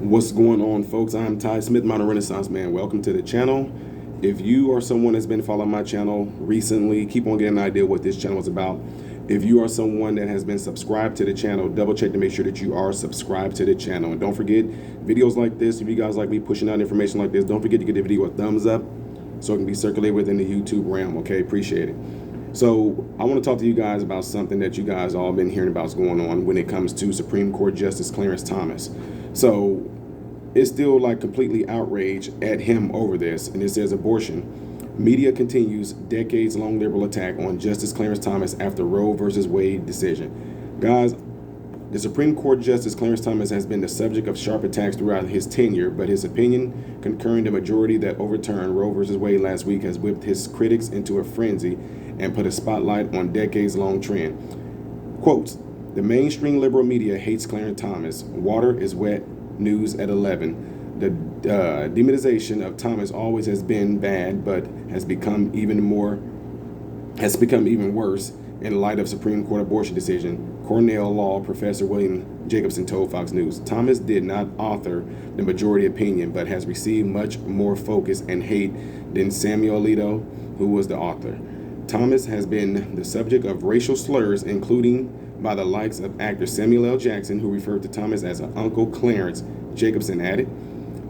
What's going on, folks? I'm Ty Smith, Modern Renaissance Man. Welcome to the channel. If you are someone that's been following my channel recently, keep on getting an idea what this channel is about. If you are someone that has been subscribed to the channel, double check to make sure that you are subscribed to the channel. And don't forget, videos like this, if you guys like me pushing out information like this, don't forget to give the video a thumbs up so it can be circulated within the YouTube realm, okay? Appreciate it. So I want to talk to you guys about something that you guys all been hearing about is going on when it comes to Supreme Court Justice Clarence Thomas. So it's still like completely outrage at him over this, and it says abortion. Media continues decades-long liberal attack on Justice Clarence Thomas after Roe versus Wade decision. Guys, the Supreme Court Justice Clarence Thomas has been the subject of sharp attacks throughout his tenure, but his opinion concurring the majority that overturned Roe versus Wade last week has whipped his critics into a frenzy and put a spotlight on decades-long trend. Quotes, the mainstream liberal media hates Clarence Thomas. Water is wet. News at 11. The demonization of Thomas always has been bad, but has become even worse in light of Supreme Court abortion decision. Cornell Law Professor William Jacobson told Fox News, Thomas did not author the majority opinion, but has received much more focus and hate than Samuel Alito, who was the author. Thomas has been the subject of racial slurs, including by the likes of actor Samuel L. Jackson, who referred to Thomas as an Uncle Clarence. Jacobson added,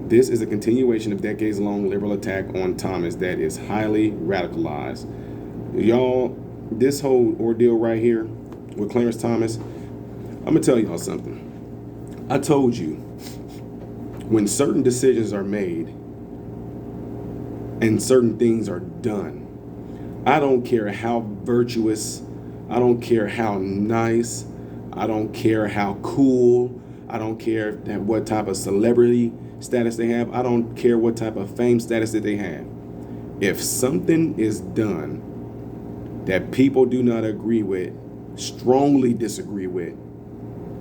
this is a continuation of decades-long liberal attack on Thomas that is highly radicalized. Y'all, this whole ordeal right here with Clarence Thomas, I'm going to tell y'all something. I told you, when certain decisions are made and certain things are done, I don't care how virtuous, I don't care how nice, I don't care how cool, I don't care what type of celebrity status they have, I don't care what type of fame status that they have. If something is done that people do not agree with, strongly disagree with,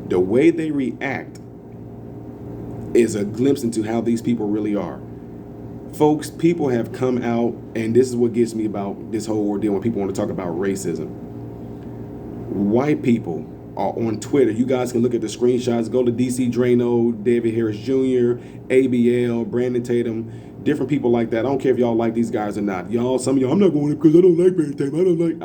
the way they react is a glimpse into how these people really are. Folks, people have come out, and this is what gets me about this whole ordeal when people want to talk about racism. White people are on Twitter. You guys can look at the screenshots. Go to DC Drano, David Harris Jr., ABL, Brandon Tatum, different people like that. I don't care if y'all like these guys or not. Y'all, some of y'all, I'm not going there because I don't like Brandon Tatum.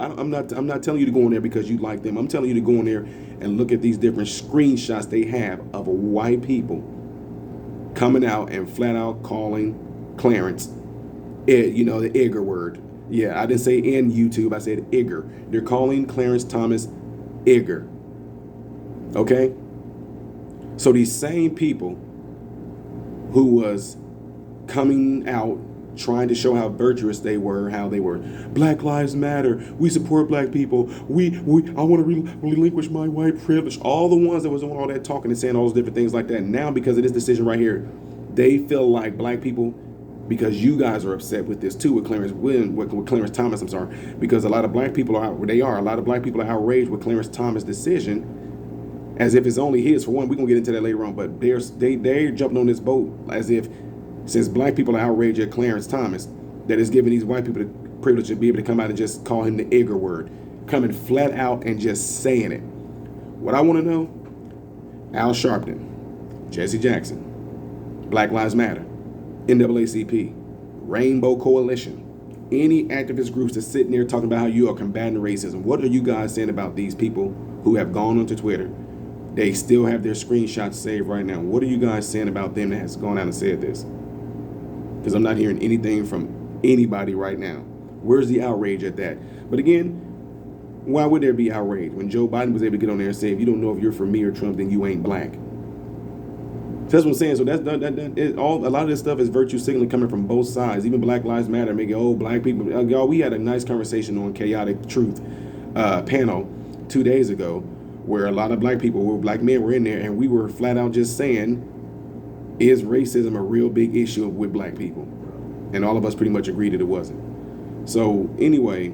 I'm not telling you to go in there because you like them. I'm telling you to go in there and look at these different screenshots they have of white people coming out and flat out calling Clarence, the Igor word. Yeah, I didn't say in YouTube, I said Igor. They're calling Clarence Thomas Igor. Okay? So these same people who was coming out trying to show how virtuous they were, how they were, Black Lives Matter, we support black people, I want to relinquish my white privilege, all the ones that was doing all that talking and saying all those different things like that. Now, because of this decision right here, they feel like black people, because you guys are upset with this too, with Clarence Thomas, I'm sorry, because a lot of black people are a lot of black people are outraged with Clarence Thomas' decision, as if it's only his. For one, we're gonna get into that later on, but they're jumping on this boat as if, since black people are outraged at Clarence Thomas, that is giving these white people the privilege to be able to come out and just call him the Igor word, coming flat out and just saying it. What I want to know, Al Sharpton, Jesse Jackson, Black Lives Matter, NAACP, Rainbow Coalition, any activist groups that's sitting there talking about how you are combating racism. What are you guys saying about these people who have gone onto Twitter? They still have their screenshots saved right now. What are you guys saying about them that has gone out and said this? Because I'm not hearing anything from anybody right now. Where's the outrage at that? But again, why would there be outrage when Joe Biden was able to get on there and say, if you don't know if you're for me or Trump, then you ain't black? So that's what I'm saying. So a lot of this stuff is virtue signaling coming from both sides. Even Black Lives Matter, making black people. Y'all, we had a nice conversation on Chaotic Truth panel 2 days ago, where a lot of black men were in there, and we were flat out just saying, is racism a real big issue with black people? And all of us pretty much agreed that it wasn't. So anyway,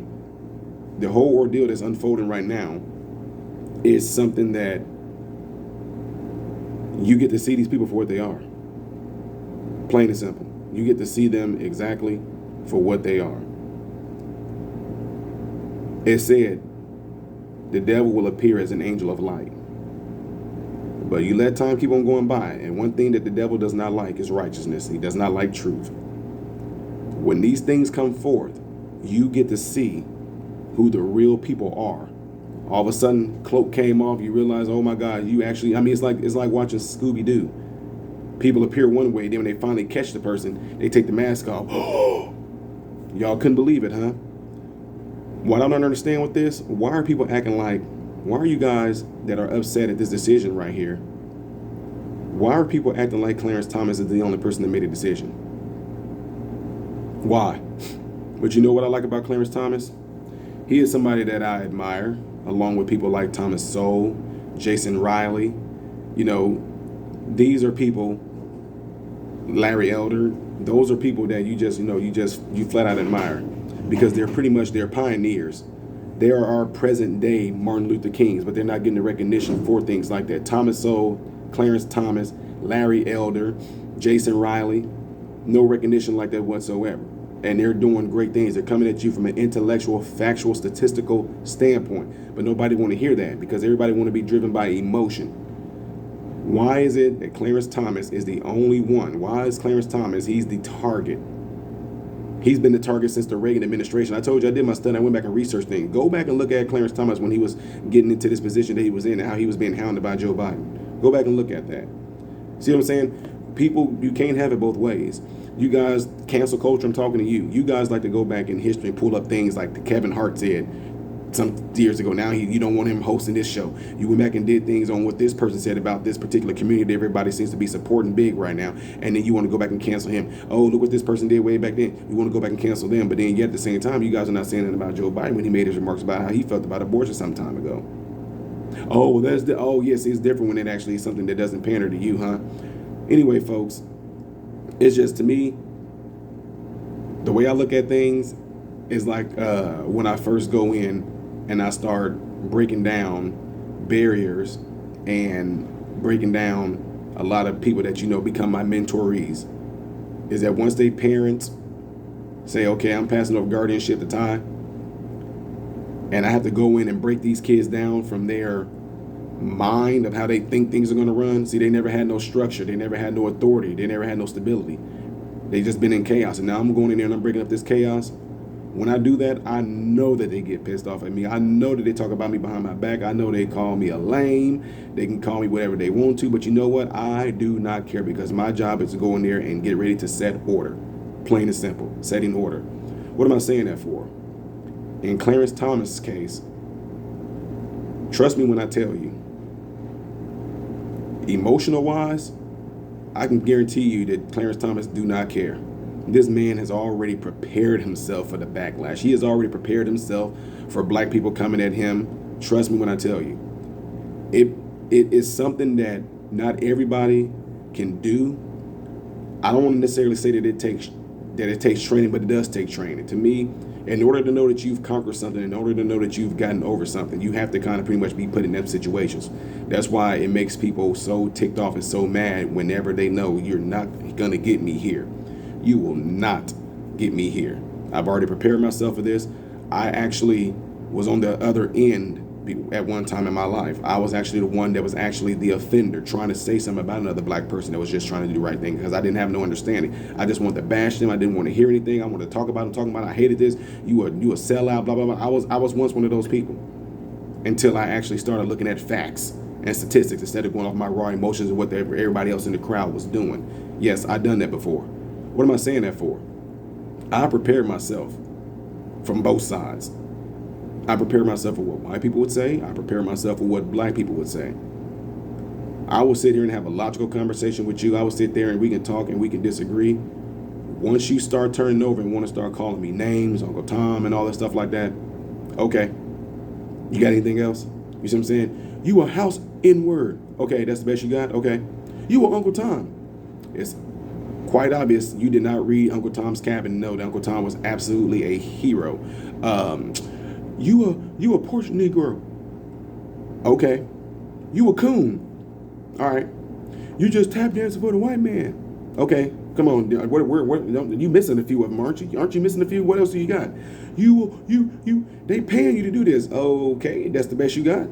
the whole ordeal that's unfolding right now is something that you get to see these people for what they are. Plain and simple. You get to see them exactly for what they are. It said, the devil will appear as an angel of light. But you let time keep on going by. And one thing that the devil does not like is righteousness. He does not like truth. When these things come forth, you get to see who the real people are. All of a sudden, cloak came off. You realize, oh my God, you actually, I mean, it's like watching Scooby-Doo. People appear one way, then when they finally catch the person, they take the mask off. Y'all couldn't believe it, huh? What I don't understand with this, why are people acting like, why are you guys that are upset at this decision right here, why are people acting like Clarence Thomas is the only person that made a decision? Why? But you know what I like about Clarence Thomas? He is somebody that I admire, along with people like Thomas Sowell, Jason Riley. You know, these are people, Larry Elder, those are people that you flat out admire, because they're pioneers. They are our present day Martin Luther Kings, but they're not getting the recognition for things like that. Thomas Sowell, Clarence Thomas, Larry Elder, Jason Riley, no recognition like that whatsoever. And they're doing great things. They're coming at you from an intellectual, factual, statistical standpoint. But nobody want to hear that, because everybody want to be driven by emotion. Why is it that Clarence Thomas is the only one? Why is Clarence Thomas, he's the target? He's been the target since the Reagan administration. I told you I did my study. I went back and researched things. Go back and look at Clarence Thomas when he was getting into this position that he was in and how he was being hounded by Joe Biden. Go back and look at that. See what I'm saying? People, you can't have it both ways. You guys, cancel culture, I'm talking to you. You guys like to go back in history and pull up things like the Kevin Hart said some years ago. Now you don't want him hosting this show. You went back and did things on what this person said about this particular community that everybody seems to be supporting big right now. And then you want to go back and cancel him. Oh, look what this person did way back then. You want to go back and cancel them. But then yet at the same time, you guys are not saying anything about Joe Biden when he made his remarks about how he felt about abortion some time ago. Oh, yes, it's different when it actually is something that doesn't pander to you, huh? Anyway, folks, it's just, to me, the way I look at things is like when I first go in and I start breaking down barriers and breaking down a lot of people that become my mentorees, is that once they parents say, okay, I'm passing off guardianship to Ty, and I have to go in and break these kids down from their mind of how they think things are going to run. See, they never had no structure. They never had no authority. They never had no stability. They just been in chaos. And now I'm going in there and I'm breaking up this chaos. When I do that, I know that they get pissed off at me. I know that they talk about me behind my back. I know they call me a lame. They can call me whatever they want to. But you know what? I do not care, because my job is to go in there and get ready to set order. Plain and simple. Setting order. What am I saying that for? In Clarence Thomas' case, trust me when I tell you, emotional wise, I can guarantee you that Clarence Thomas do not care. This man has already prepared himself for the backlash. He has already prepared himself for black people coming at him. Trust me when I tell you. It is something that not everybody can do. I don't want to necessarily say that it takes training, but it does take training. To me, in order to know that you've conquered something, in order to know that you've gotten over something, you have to kind of pretty much be put in them situations. That's why it makes people so ticked off and so mad whenever they know you're not going to get me here. You will not get me here. I've already prepared myself for this. I actually was on the other end at one time in my life. I was actually the one that was actually the offender, trying to say something about another black person that was just trying to do the right thing, because I didn't have no understanding. I just wanted to bash them. I didn't want to hear anything. I wanted to talk about them, I hated this. You a sellout, blah, blah, blah. I was once one of those people, until I actually started looking at facts and statistics instead of going off my raw emotions and what everybody else in the crowd was doing. Yes, I've done that before. What am I saying that for? I prepared myself from both sides. I prepared myself for what white people would say. I prepared myself for what black people would say. I will sit here and have a logical conversation with you. I will sit there and we can talk and we can disagree. Once you start turning over and want to start calling me names, Uncle Tom and all that stuff like that, okay. You got anything else? You see what I'm saying? You a house N-word. Okay, that's the best you got? Okay. You a Uncle Tom. It's quite obvious you did not read Uncle Tom's Cabin and know that Uncle Tom was absolutely a hero. You a Portia Negro. Okay. You a coon. All right. You just tap dancing for the white man. Okay. Come on. What, you missing a few of them, aren't you? Aren't you missing a few? What else do you got? They paying you to do this. Okay. That's the best you got.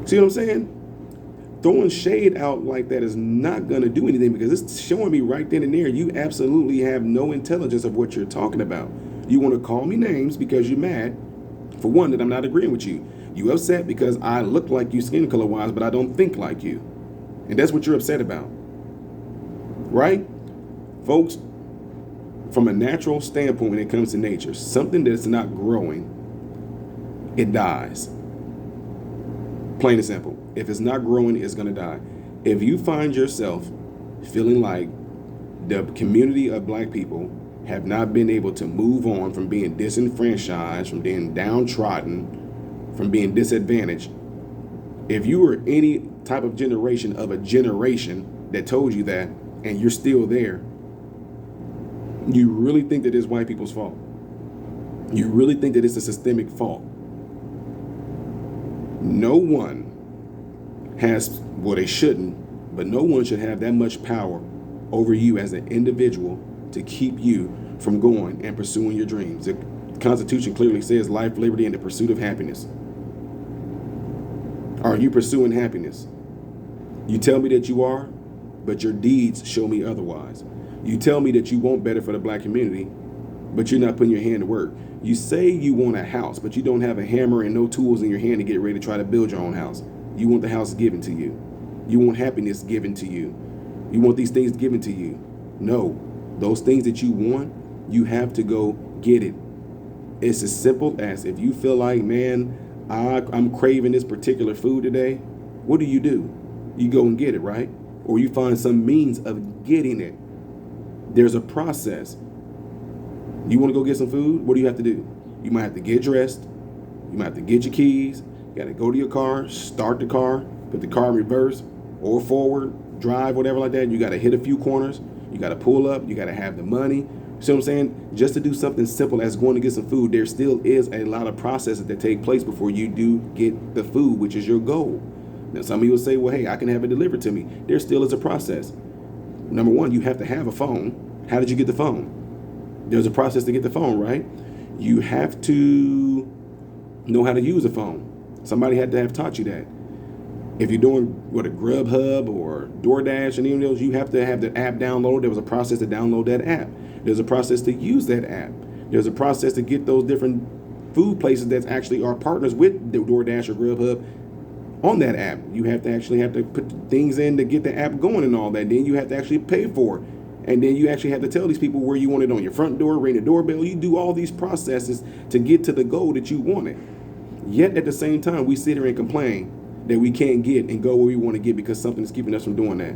See what I'm saying? Throwing shade out like that is not going to do anything, because it's showing me right then and there you absolutely have no intelligence of what you're talking about. You want to call me names because you're mad, for one, that I'm not agreeing with you. You upset because I look like you skin color wise, but I don't think like you. And that's what you're upset about. Right? Folks, from a natural standpoint, when it comes to nature, something that's not growing, it dies. Plain and simple. If it's not growing, it's going to die. If you find yourself feeling like the community of black people have not been able to move on from being disenfranchised, from being downtrodden, from being disadvantaged, if you were any type of generation of a generation that told you that, and you're still there, you really think that it's white people's fault. You really think that it's a systemic fault. No one has, well, they shouldn't, but no one should have that much power over you as an individual to keep you from going and pursuing your dreams. The Constitution clearly says life, liberty, and the pursuit of happiness. Are you pursuing happiness? You tell me that you are, but your deeds show me otherwise. You tell me that you want better for the black community, but you're not putting your hand to work. You say you want a house, but you don't have a hammer and no tools in your hand to get ready to try to build your own house. You want the house given to you. You want happiness given to you. You want these things given to you. No, those things that you want, you have to go get it. It's as simple as, if you feel like, man, I'm craving this particular food today, what do? You go and get it, right? Or you find some means of getting it. There's a process. You want to go get some food? What do you have to do? You might have to get dressed. You might have to get your keys. You got to go to your car, start the car, put the car in reverse or forward, drive, whatever like that. You got to hit a few corners. You got to pull up. You got to have the money. See what I'm saying? Just to do something simple as going to get some food, there still is a lot of processes that take place before you do get the food, which is your goal. Now, some of you will say, well, hey, I can have it delivered to me. There still is a process. Number one, you have to have a phone. How did you get the phone? There's a process to get the phone, right? You have to know how to use a phone. Somebody had to have taught you that. If you're doing a Grubhub or DoorDash and any of those, you have to have the app downloaded. There was a process to download that app. There's a process to use that app. There's a process to get those different food places that actually are partners with the DoorDash or Grubhub on that app. You have to put things in to get the app going and all that. Then you have to actually pay for it. And then you actually have to tell these people where you want it on your front door, ring the doorbell. You do all these processes to get to the goal that you wanted. Yet at the same time, we sit here and complain that we can't get and go where we want to get because something is keeping us from doing that.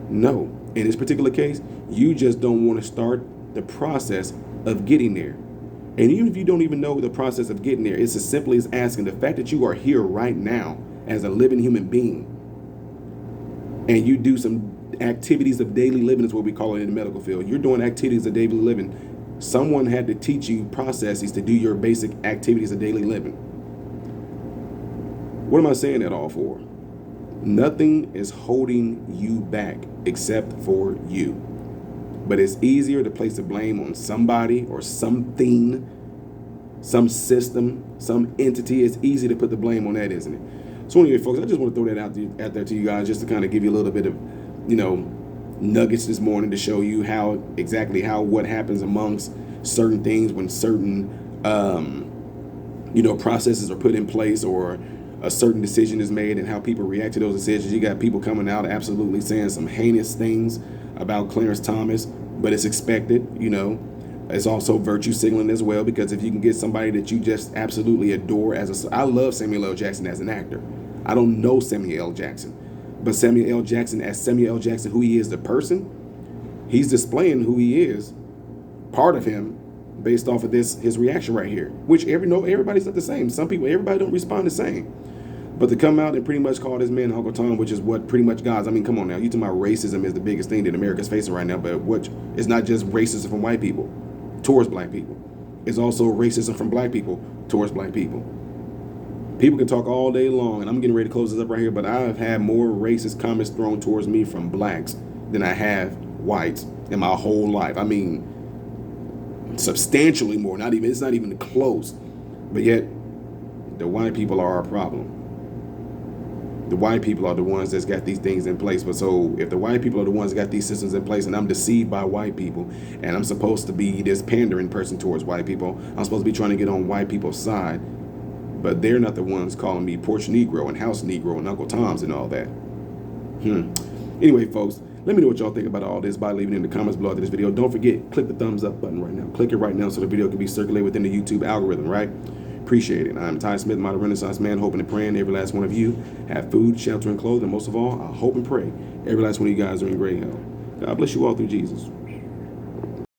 No, in this particular case, you just don't want to start the process of getting there. And even if you don't even know the process of getting there, it's as simple as asking, the fact that you are here right now as a living human being, and you do some activities of daily living, is what we call it in the medical field. You're doing activities of daily living. Someone had to teach you processes to do your basic activities of daily living. What am I saying that all for? Nothing is holding you back except for you. But it's easier to place the blame on somebody or something, some system, some entity. It's easy to put the blame on that, isn't it? So anyway, folks, I just want to throw that out there to you guys, just to kind of give you a little bit of, nuggets this morning to show you what happens amongst certain things when certain, processes are put in place, or a certain decision is made, and how people react to those decisions. You got people coming out absolutely saying some heinous things about Clarence Thomas, but it's expected. It's also virtue signaling as well, because if you can get somebody that you just absolutely adore I love Samuel L. Jackson as an actor. I don't know Samuel L. Jackson, but Samuel L. Jackson as Samuel L. Jackson, who he is, the person, he's displaying who he is, part of him, based off of his reaction right here, which everybody's not the same. Everybody don't respond the same. But to come out and pretty much call this man Uncle Tom, which is what pretty much guys, come on now, you talking about racism is the biggest thing that America's facing right now, but it's not just racism from white people towards black people. It's also racism from black people towards black people. People can talk all day long, and I'm getting ready to close this up right here, but I've had more racist comments thrown towards me from blacks than I have whites in my whole life. Substantially more. It's not even close. But yet, the white people are our problem. the white people are the ones that's got these things in place. But so if the white people are the ones that got these systems in place, and I'm deceived by white people, and I'm supposed to be this pandering person towards white people, I'm supposed to be trying to get on white people's side, but they're not the ones calling me Porch Negro and House Negro and Uncle Tom's and all that. Anyway, folks, let me know what y'all think about all this by leaving in the comments below this video. Don't forget, click the thumbs up button right now. Click it right now so the video can be circulated within the YouTube algorithm, right? Appreciate it. I'm Ty Smith, modern Renaissance man, hoping and praying every last one of you have food, shelter, and clothing. And most of all, I hope and pray every last one of you guys are in great health. God bless you all through Jesus.